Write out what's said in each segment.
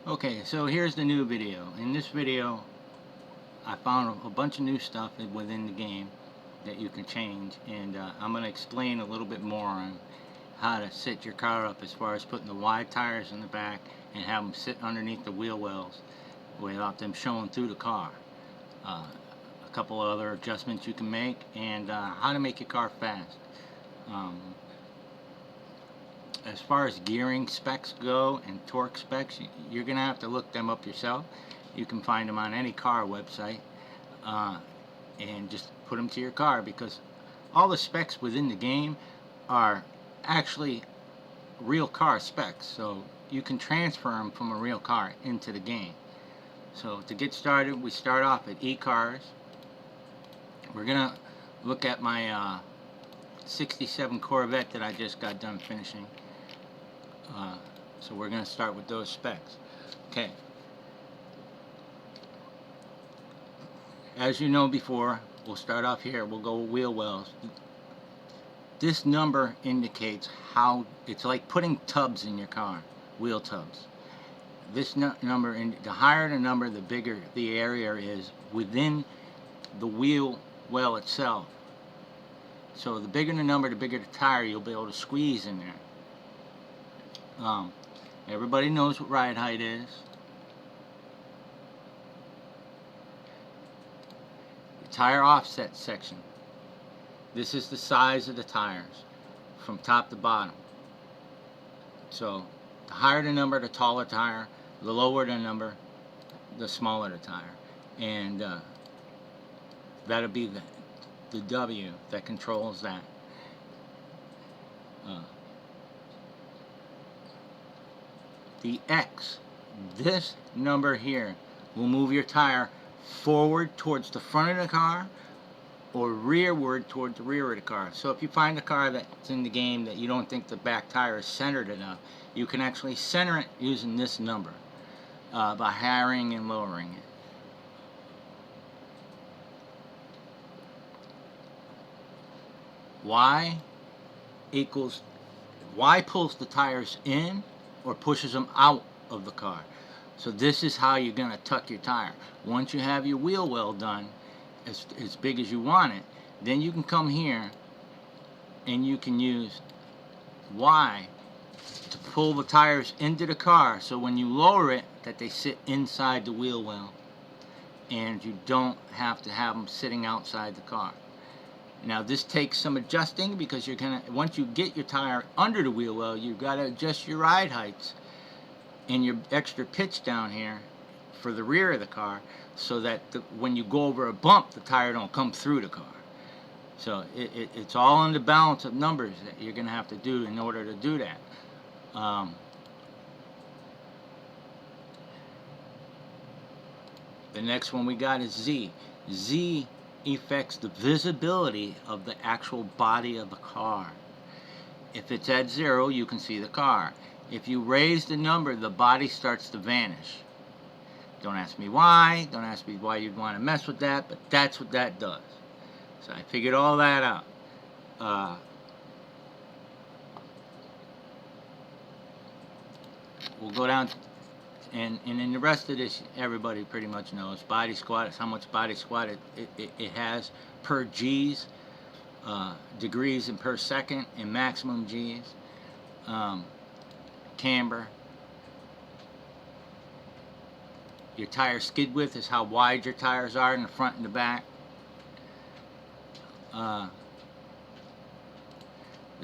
Okay, so here's the new video. In this video, I found a bunch of new stuff within the game that you can change, and I'm going to explain a little bit more on how to set your car up as far as putting the wide tires in the back and have them sit underneath the wheel wells without them showing through the car. A couple of other adjustments you can make, and how to make your car fast. As far as gearing specs go and torque specs, you're going to have to look them up yourself. You can find them on any car website, and just put them to your car, because all the specs within the game are actually real car specs, so you can transfer them from a real car into the game. So to get started, we start off at e-cars. We're going to look at my 67 Corvette that I just got done finishing. So we're going to start with those specs. Okay. As you know before, we'll start off here. We'll go wheel wells. This number indicates how it's like putting tubs in your car, wheel tubs. This number, the higher the number, the bigger the area is within the wheel well itself. So the bigger the number, the bigger the tire you'll be able to squeeze in there. Everybody knows what ride height is. The tire offset section. This is the size of the tires from top to bottom. So the higher the number, the taller tire. The lower the number, the smaller the tire. And that'll be the W that controls that. The X, this number here, will move your tire forward towards the front of the car or rearward towards the rear of the car. So if you find a car that's in the game that you don't think the back tire is centered enough, you can actually center it using this number by highering and lowering it. Y equals, Y pulls the tires in or pushes them out of the car. So this is how you're going to tuck your tire. Once you have your wheel well done, as big as you want it, then you can come here and you can use Y to pull the tires into the car, so when you lower it, that they sit inside the wheel well and you don't have to have them sitting outside the car. Now this takes some adjusting, because you're gonna, once you get your tire under the wheel well, you've got to adjust your ride heights and your extra pitch down here for the rear of the car, so that when you go over a bump, the tire don't come through the car. So it's all in the balance of numbers that you're going to have to do in order to do that. The next one we got is Z. Z affects the visibility of the actual body of the car. If it's at 0, you can see the car. If you raise the number, the body starts to vanish. Don't ask me why. Don't ask me why you'd want to mess with that, but that's what that does. So I figured all that out. We'll go down, and in the rest of this, everybody pretty much knows. Body squat is how much body squat it has per G's, degrees and per second, and maximum G's. Camber. Your tire skid width is how wide your tires are in the front and the back. The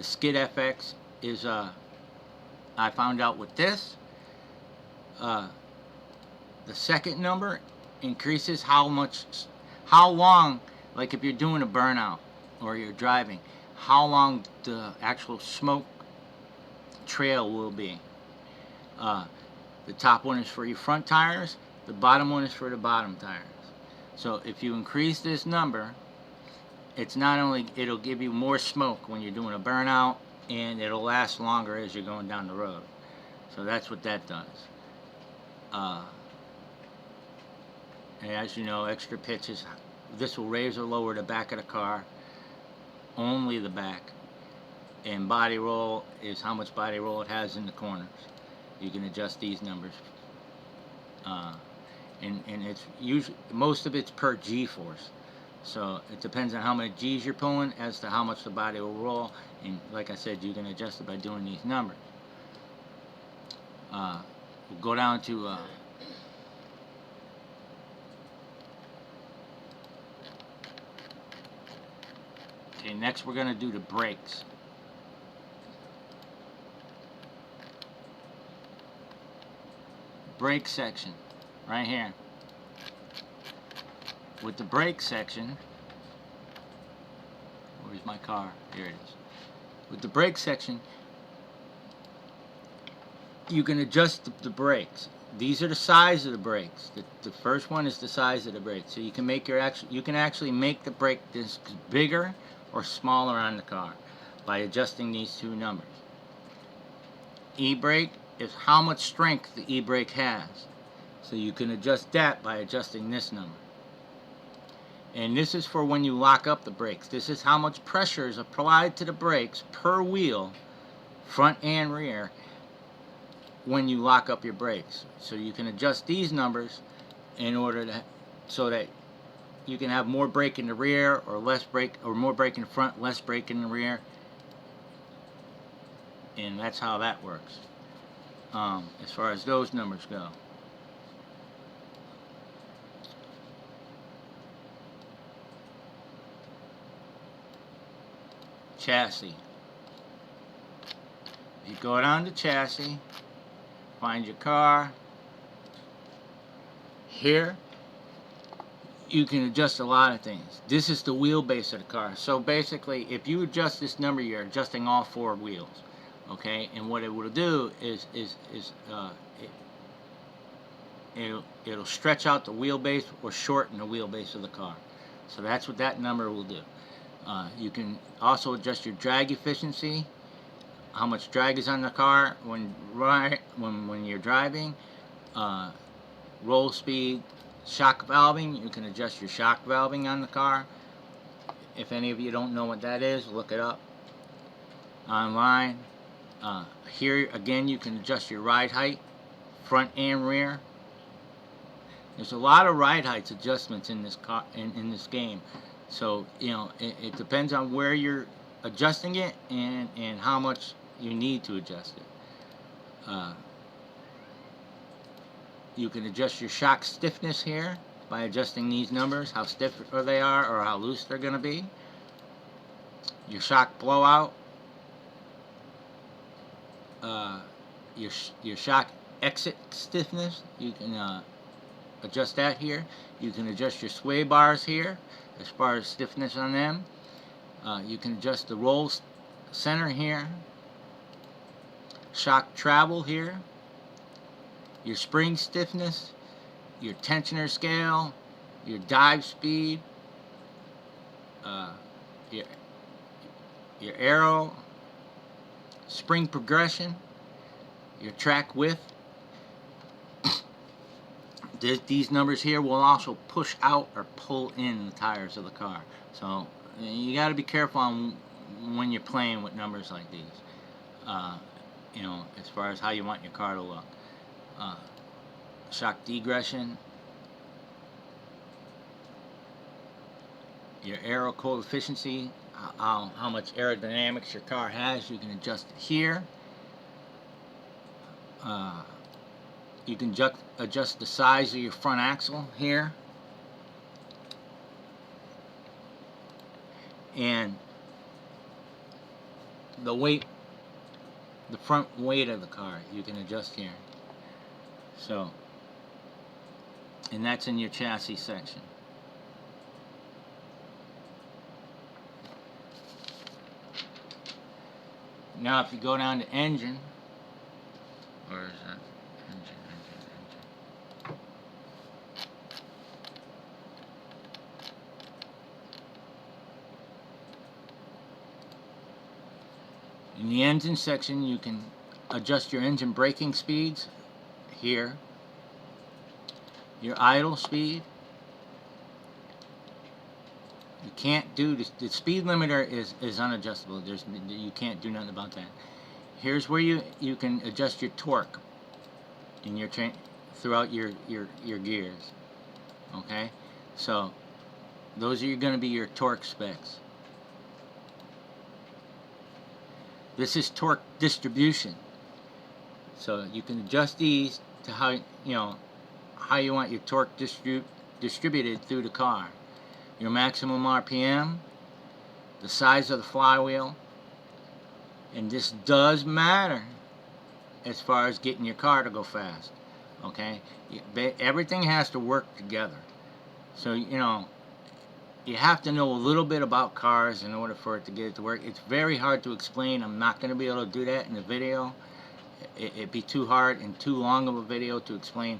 skid FX is, I found out with this, the second number increases how long, like if you're doing a burnout or you're driving, how long the actual smoke trail will be. The top one is for your front tires, the bottom one is for the bottom tires. So if you increase this number, it's not only, it'll give you more smoke when you're doing a burnout, and it'll last longer as you're going down the road. So that's what that does. And as you know, extra pitches, this will raise or lower the back of the car, only the back. And body roll is how much body roll it has in the corners. You can adjust these numbers And it's usually, most of it's per G-force. So it depends on how many G's you're pulling as to how much the body will roll. And like I said, you can adjust it by doing these numbers. We'll go down to okay, next we're going to do the brakes. Brake section right here. With the brake section, where's my car? Here it is. With the brake section, you can adjust the brakes. These are the size of the brakes. The first one is the size of the brake. So you can make you can actually make the brake disc bigger or smaller on the car by adjusting these two numbers. E-brake is how much strength the e-brake has. So you can adjust that by adjusting this number. And this is for when you lock up the brakes. This is how much pressure is applied to the brakes per wheel, front and rear, when you lock up your brakes. So you can adjust these numbers in order to, so that you can have more brake in the rear or less brake, or more brake in the front, less brake in the rear. And that's how that works. As far as those numbers go. Chassis. You go down to chassis, find your car. Here, you can adjust a lot of things. This is the wheelbase of the car. So basically, if you adjust this number, you're adjusting all four wheels. Okay, and what it will do is it'll stretch out the wheelbase or shorten the wheelbase of the car. So that's what that number will do. You can also adjust your drag efficiency, how much drag is on the car when you're driving, roll speed, shock valving. You can adjust your shock valving on the car. If any of you don't know what that is, look it up online. Here again, you can adjust your ride height, front and rear. There's a lot of ride heights adjustments in this car, in this game. So you know, it depends on where you're adjusting it and how much you need to adjust it. You can adjust your shock stiffness here by adjusting these numbers, how stiff they are or how loose they're going to be. Your shock blowout. Your shock exit stiffness, you can adjust that here. You can adjust your sway bars here as far as stiffness on them. You can adjust the roll center here, shock travel here, your spring stiffness, your tensioner scale, your dive speed, your arrow, spring progression, your track width. These numbers here will also push out or pull in the tires of the car. So you got to be careful on when you're playing with numbers like these. You know, as far as how you want your car to look. Shock degression, your aero coefficient, how much aerodynamics your car has, you can adjust it here. You can adjust the size of your front axle here. And the weight, the front weight of the car, you can adjust here. So, and that's in your chassis section. Now if you go down to engine, where is that? Engine. In the engine section, you can adjust your engine braking speeds here, your idle speed. You can't do this. The speed limiter is unadjustable. You can't do nothing about that. Here's where you can adjust your torque in your throughout your gears. Okay, so those are going to be your torque specs. This is torque distribution, so you can adjust these to how how you want your torque distributed through the car. Your maximum RPM, the size of the flywheel, and this does matter as far as getting your car to go fast. Okay, everything has to work together. So you have to know a little bit about cars in order for it to get it to work. It's very hard to explain. I'm not going to be able to do that in the video. It'd be too hard and too long of a video to explain.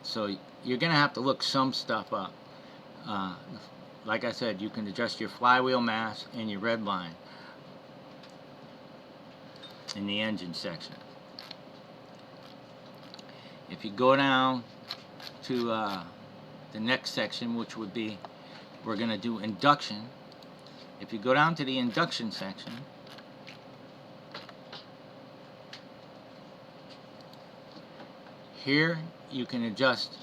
So you're going to have to look some stuff up. Like I said, you can adjust your flywheel mass and your red line in the engine section. If you go down to the next section, which would be, we're going to do induction. If you go down to the induction section, here you can adjust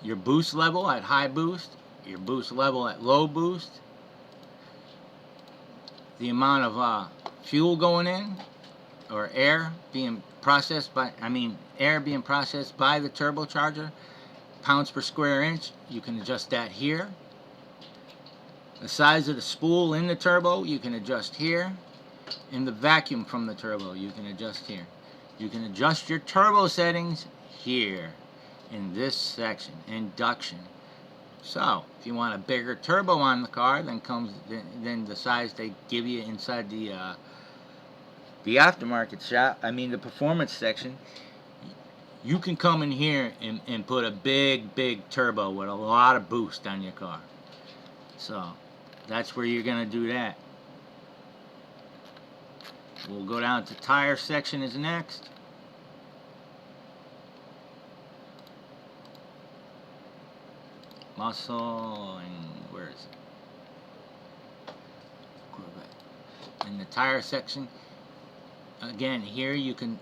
your boost level at high boost, your boost level at low boost, the amount of fuel going in, or air being processed by, air being processed by the turbocharger, pounds per square inch. You can adjust that here. The size of the spool in the turbo, you can adjust here. And the vacuum from the turbo, you can adjust here. You can adjust your turbo settings here in this section, induction. So if you want a bigger turbo on the car than the size they give you inside the aftermarket shop, the performance section, you can come in here and put a big turbo with a lot of boost on your car. So that's where you're going to do that. We'll go down to tire section is next. Muscle, and where is it? Corvette. In the tire section, again, here you can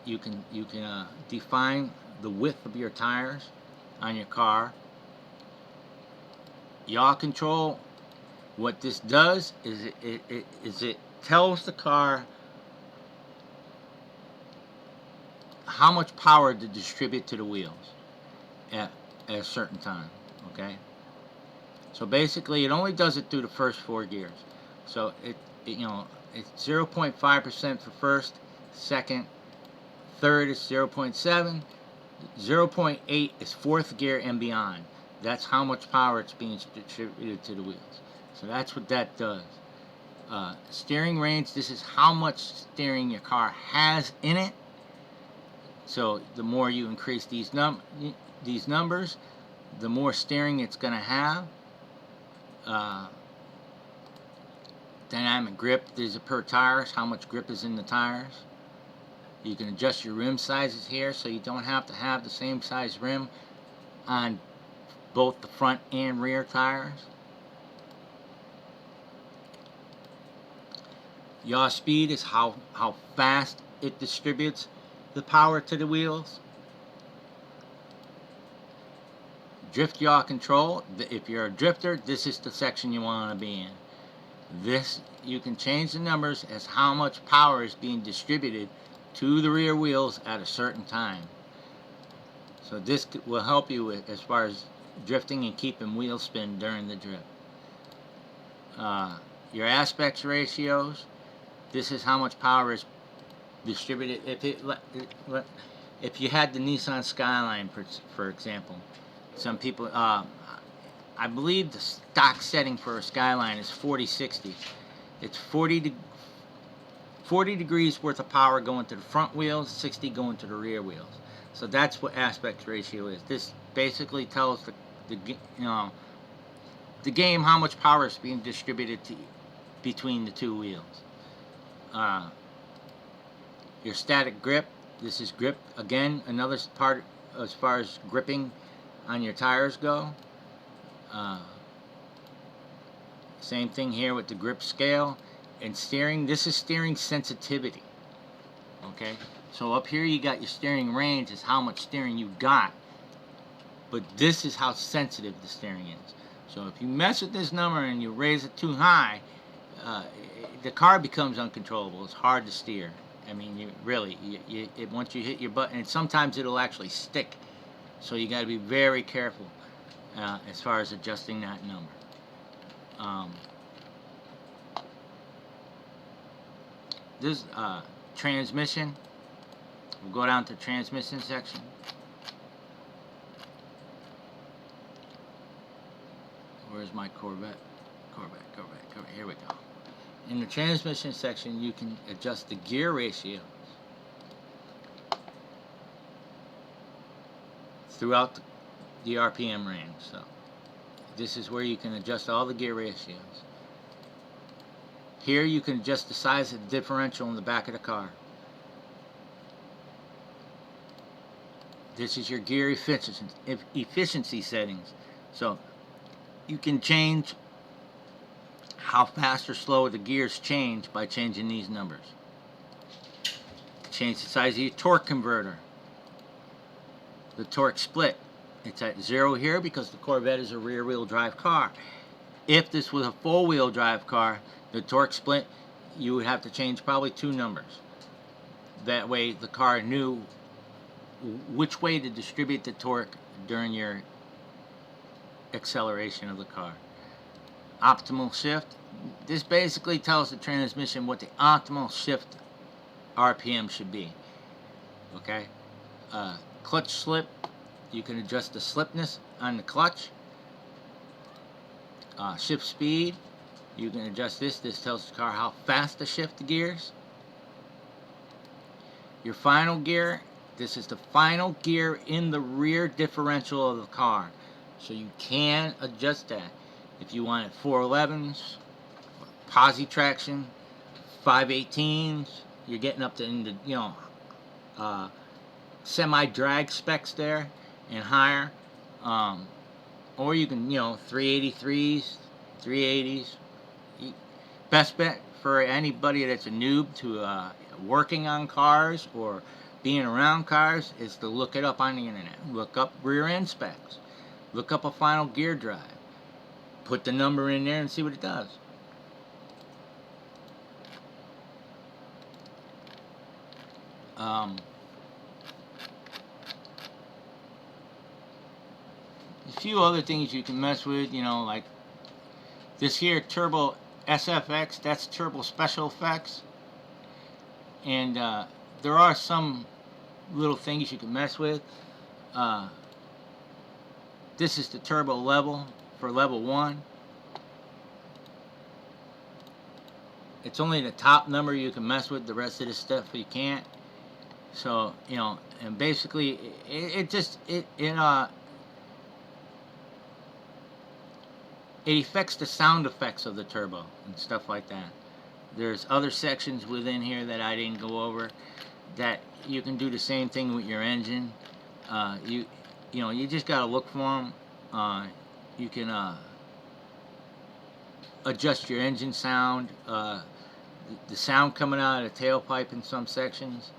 define the width of your tires on your car. Yaw control, what this does is it tells the car how much power to distribute to the wheels at a certain time. Okay, so basically it only does it through the first 4 gears. So it's 0.5% for first, second, third is 0.7, 0.8 is fourth gear and beyond. That's how much power it's being distributed to the wheels. So that's what that does. Steering range, this is how much steering your car has in it. So the more you increase these numbers, the more steering it's going to have. Dynamic grip, these are per tires, how much grip is in the tires. You can adjust your rim sizes here, so you don't have to have the same size rim on both the front and rear tires. Yaw speed is how fast it distributes the power to the wheels. Drift yaw control, if you're a drifter, this is the section you want to be in. This, you can change the numbers as how much power is being distributed to the rear wheels at a certain time. So this will help you with, as far as drifting and keeping wheel spin during the drift. Your aspect ratios, this is how much power is distributed. If you had the Nissan Skyline, for example, some people, I believe the stock setting for a Skyline is 40-60. It's 40 degrees worth of power going to the front wheels, 60 going to the rear wheels. So that's what aspect ratio is. This basically tells the game how much power is being distributed between the two wheels. Your static grip, this is grip, again, another part as far as gripping on your tires go. Same thing here with the grip scale. And steering, this is steering sensitivity. Okay, So up here you got your steering range, is how much steering you got. But this is how sensitive the steering is. So if you mess with this number and you raise it too high, the car becomes uncontrollable. It's hard to steer. I mean, once you hit your button, and sometimes it'll actually stick. So you got to be very careful as far as adjusting that number. This transmission. We'll go down to transmission section. Where's my Corvette? Corvette. Here we go. In the transmission section, you can adjust the gear ratios throughout the RPM range. So this is where you can adjust all the gear ratios. Here you can adjust the size of the differential in the back of the car. This is your gear efficiency settings. So you can change how fast or slow the gears change by changing these numbers. Change the size of your torque converter. The torque split. It's at 0 here because the Corvette is a rear-wheel drive car. If this was a four-wheel drive car, the torque split, you would have to change probably 2 numbers. That way the car knew which way to distribute the torque during your acceleration of the car. Optimal shift. This basically tells the transmission what the optimal shift RPM should be. Okay. Clutch slip. You can adjust the slipness on the clutch. Shift speed. You can adjust this. This tells the car how fast to shift the gears. Your final gear. This is the final gear in the rear differential of the car. So you can adjust that. If you wanted 411s, posi traction, 518s, you're getting up to into, semi-drag specs there and higher. Or you can, 383s, 380s. Best bet for anybody that's a noob to working on cars or being around cars is to look it up on the internet. Look up rear end specs. Look up a final gear drive. Put the number in there and see what it does. A few other things you can mess with, like this here turbo SFX, that's turbo special effects. And there are some little things you can mess with. This is the turbo level for level 1. It's only the top number you can mess with. The rest of the stuff you can't. So and basically it affects the sound effects of the turbo and stuff like that. There's other sections within here that I didn't go over that you can do the same thing with your engine. You just gotta look for them. You can adjust your engine sound, the sound coming out of the tailpipe in some sections.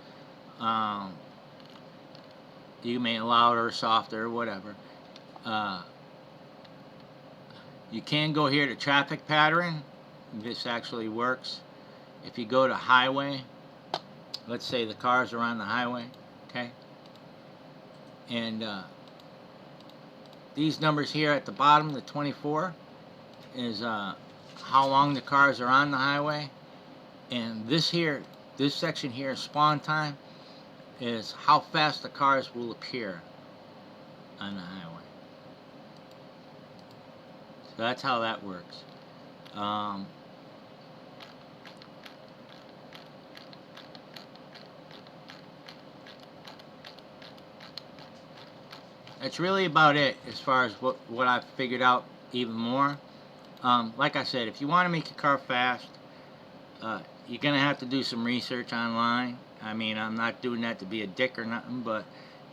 You may louder or softer or whatever. You can go here to traffic pattern. This actually works. If you go to highway, let's say the cars are on the highway, okay? And these numbers here at the bottom, the 24, is how long the cars are on the highway. And this section here, spawn time, is how fast the cars will appear on the highway. So that's how that works. That's really about it as far as what I've figured out even more. Like I said, if you want to make your car fast, you're going to have to do some research online. I mean, I'm not doing that to be a dick or nothing, but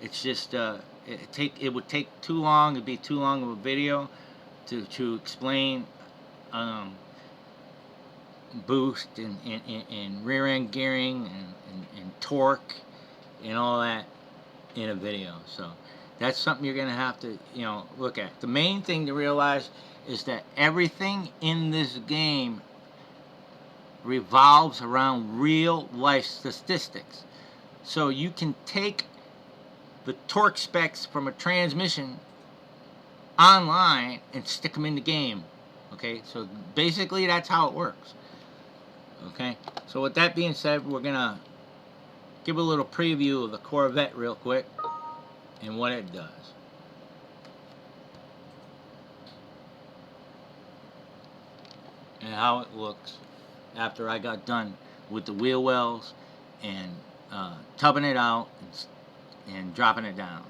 it's just, it would take too long. It'd be too long of a video to explain boost and rear end gearing and torque and all that in a video. So that's something you're going to have to, look at. The main thing to realize is that everything in this game revolves around real life statistics. So you can take the torque specs from a transmission online and stick them in the game. Okay, so basically that's how it works. Okay, so with that being said, we're going to give a little preview of the Corvette real quick and what it does. And how it looks after I got done with the wheel wells and tubbing it out and dropping it down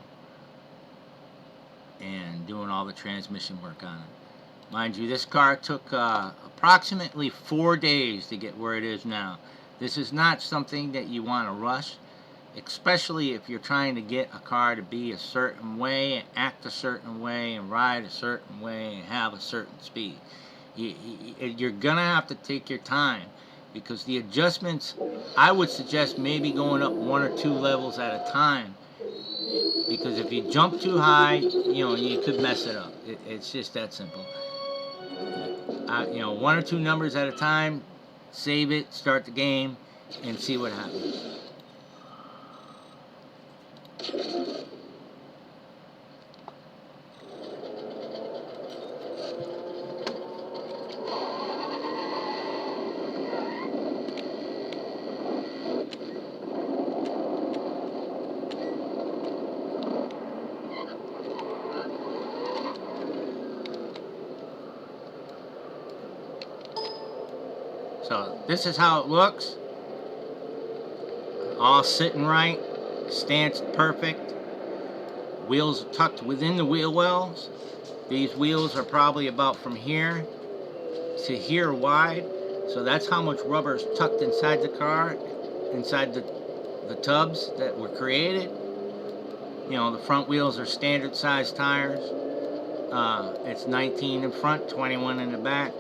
and doing all the transmission work on it. Mind you, this car took approximately 4 days to get where it is now. This is not something that you want to rush, especially if you're trying to get a car to be a certain way and act a certain way and ride a certain way and have a certain speed. You're going to have to take your time, because the adjustments, I would suggest maybe going up 1 or 2 levels at a time, because if you jump too high, you could mess it up. It's just that simple. 1 or 2 numbers at a time, save it, start the game, and see what happens. So this is how it looks. All sitting right, stance perfect. Wheels tucked within the wheel wells. These wheels are probably about from here to here wide. So that's how much rubber is tucked inside the car, inside the tubs that were created. The front wheels are standard size tires. It's 19 in front, 21 in the back.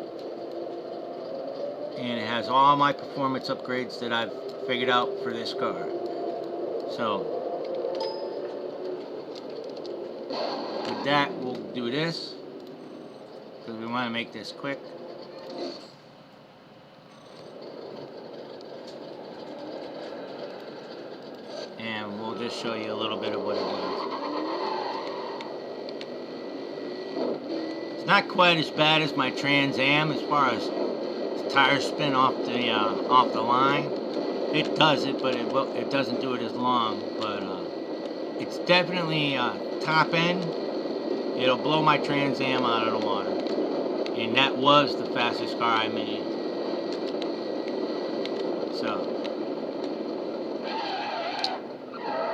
And it has all my performance upgrades that I've figured out for this car. So with that, we'll do this, because we want to make this quick. And we'll just show you a little bit of what it does. It's not quite as bad as my Trans Am as far as tire spin off the line. It does it, but it doesn't do it as long. But it's definitely top end. It'll blow my Trans Am out of the water, and that was the fastest car I made. So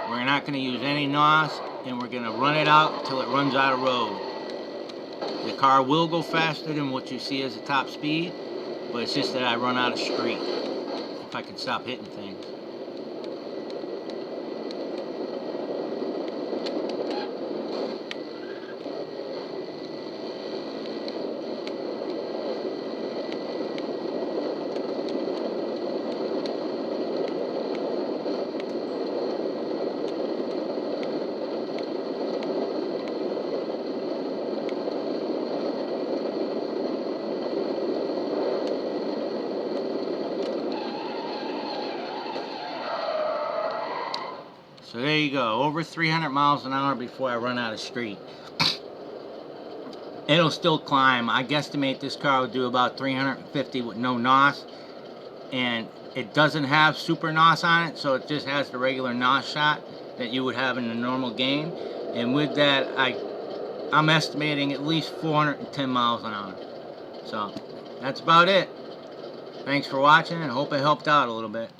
we're not going to use any NOS, and we're going to run it out until it runs out of road. The car will go faster than what you see as the top speed, but it's just that I run out of street. If I can stop hitting things. So there you go, over 300 miles an hour before I run out of street. It'll still climb. I guesstimate this car will do about 350 with no NOS. And it doesn't have super NOS on it, so it just has the regular NOS shot that you would have in a normal game. And with that, I'm estimating at least 410 miles an hour. So that's about it. Thanks for watching, and hope it helped out a little bit.